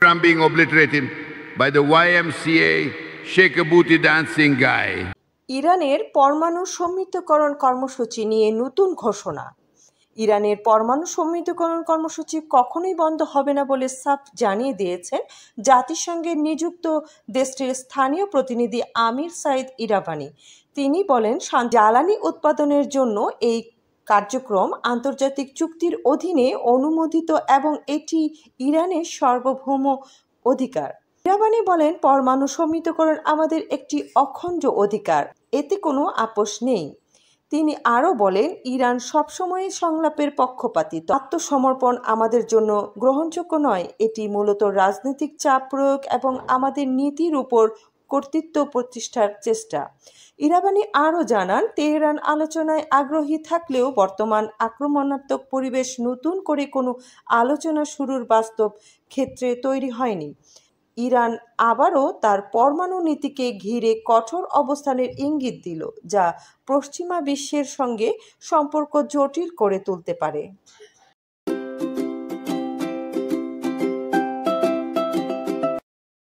I'm being obliterated by the YMCA Sheikh Booty dancing guy. ইরানের পরমাণু সমৃদ্ধকরণ কর্মসূচি নিয়ে নতুন ঘোষণা। ইরানের পরমাণু সমৃদ্ধকরণ কর্মসূচি কখনোই বন্ধ হবে না বলে সাফ জানিয়ে দিয়েছেন জাতিসংঘের নিযুক্ত দেশটির স্থানীয় প্রতিনিধি আমির সাইদ ইরাবানি। তিনি বলেন, জ্বালানি উৎপাদনের জন্য এই কার্যক্রম আন্তর্জাতিক চুক্তির অধীনে অনুমোদিত এবং এটি ইরানের সার্বভৌম অধিকার। ইরাবানি বলেন, পরমাণু সমৃদ্ধকরণ আমাদের একটি অখণ্ড অধিকার, এতে কোনো আপোষ নেই। তিনি আরও বলেন, ইরান সবসময় সংলাপের পক্ষপাতী, আত্মসমর্পণ আমাদের জন্য গ্রহণযোগ্য নয়। এটি মূলত রাজনৈতিক চাপ প্রয়োগ এবং আমাদের নীতির উপর কর্তৃত্ব প্রতিষ্ঠার চেষ্টা। ইরাবানি আরও জানান, তেহরান আলোচনায় আগ্রহী থাকলেও বর্তমান আক্রমণাত্মক পরিবেশ নতুন করে কোনো আলোচনা শুরুর বাস্তব ক্ষেত্রে তৈরি হয়নি। ইরান আবারও তার পরমাণু নীতিকে ঘিরে কঠোর অবস্থানের ইঙ্গিত দিল, যা পশ্চিমা বিশ্বের সঙ্গে সম্পর্ক জটিল করে তুলতে পারে।